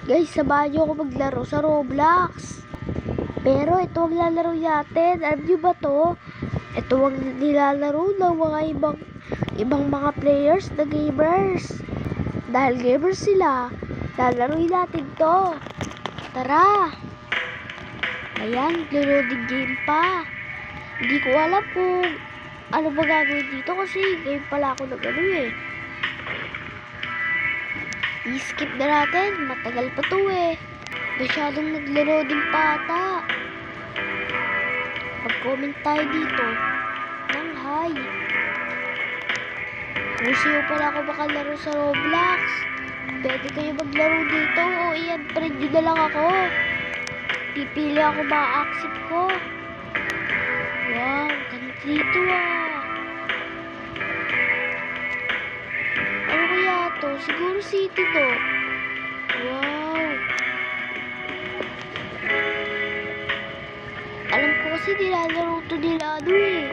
Guys, samahan niyo ako maglaro sa Roblox. Pero ito ang lalaro natin. Alam niyo ba to? Ito ang nilalaro ng mga ibang mga players na gamers. Dahil gamers sila, lalaroin natin to. Tara! Ayan, loading game pa. Hindi ko alam kung ano ba gagawin dito kasi game pala ako na gano'n eh. I-skip na natin, matagal pa to eh. Masyadong naglo-loading pa ata. Mag-comment tayo dito ng hi. Kung sino pala ako makalaro sa Roblox, pwede kayo maglaro dito o i-friend nyo na lang ako. Pipili ako ma-accept ko. Wow, ganito dito ah. Ano kaya to? Siguro city to. Wow. Alam ko kasi nilalaro to nila ano eh.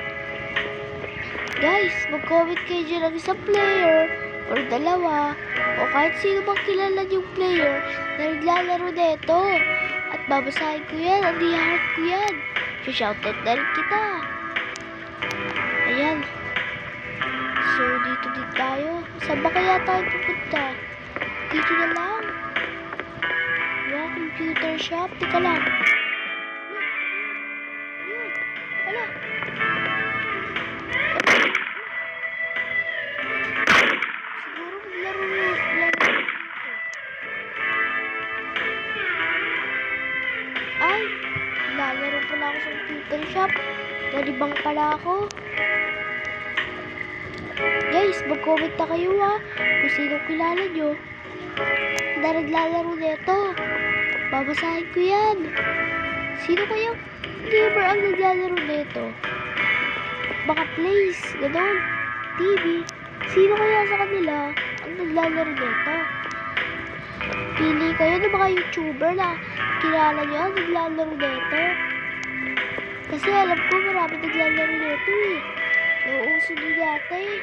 Guys, mag-comment kayo dyan ng isang player or dalawa o kahit sino bang kilala yung player na naglalaro nito. At babasahin ko yan, ang i-heart ko yan. Shoutout na rin kita. Ayan. So, dito din tayo. Saan ba kaya tayo pupunta? Dito na lang. Wow, computer shop. Teka lang. Yun. Wala. Siguro maglaro dito. Ay, lalaro pala ako sa computer shop. Nalibang pala ako. Guys, mag-comment na kayo ha kung sino kilala nyo na naglalaro nito. Babasahin ko yan. Sino kayang gamer ang naglalaro nito? Baka plays, gano'n, TV. Sino kaya sa kanila ang naglalaro nito? Pili kayo ng mga YouTuber na kilala nyo ang naglalaro nito. Kasi alam ko marami naglalaro nito eh. Nauuso din yata eh.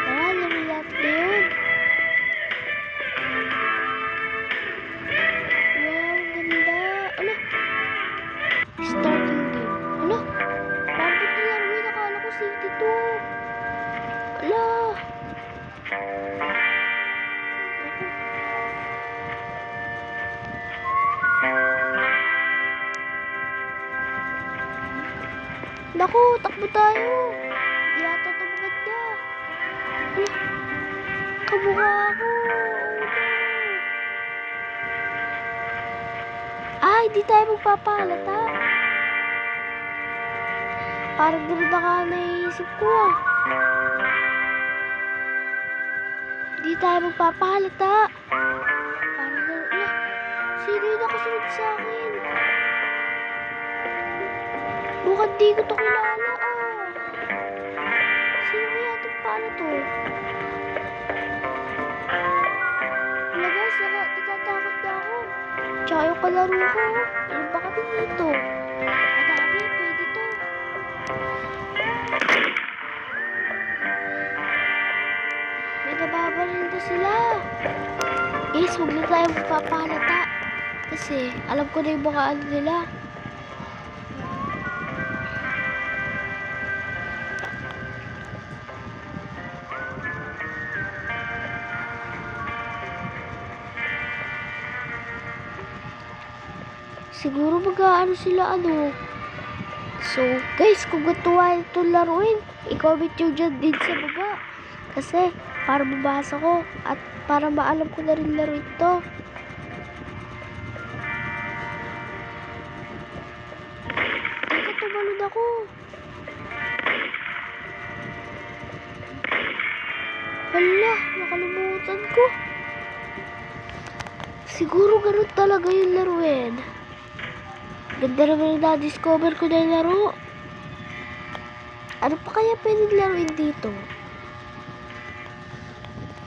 Tara, laro natin ngayon. Wow, ganda. Ala, starting game. Ala, bakit nilaruin? Akala ko safety to. Ala. Naku, takbo tayo. Hindi yata ito maganda. Ala, kamukha ako. Ay, di tayo magpapahalata. Parang gano'n na ka naisip ko ah. Di tayo magpapahalata. Parang gano'n. Ala, sino yung nakasunod sa akin? Mukhang di ko ito kilala ah. Sino kaya itong paano to? Wala guys, natatakot na ako. Tsaka yung kalaro ko. Ano ba kami dito? Madami, pwede to. May nababaril na sila. Guys, huwag na tayo magpapahalata. Kasi alam ko na yung mga ano nila. Siguro mag-aano sila ano. So, guys, kung gusto nyo itong laruin, i-comment nyo dyan din sa baba. Kasi, para mabasa ko at para maalam ko na rin laruin ito. Teka, tumalun ako. Hala, nakalimutan ko. Siguro ganun talaga yung laruin. Ganda naman yung na-discover ko na yung laro. Ano pa kaya pwedeng laruin dito?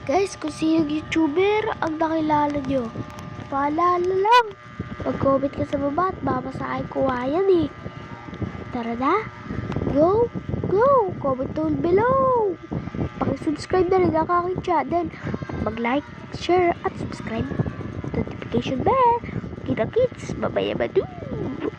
Guys, kung sino yung YouTuber ang nakilala nyo, paalala lang. Mag-comment ka sa baba at babasahin ko yan eh. Tara na. Go! Go! Comment down below. Paki-subscribe na rin ang aking channel. At mag-like, share, at subscribe. notification bell. Kita kits, babaya badu.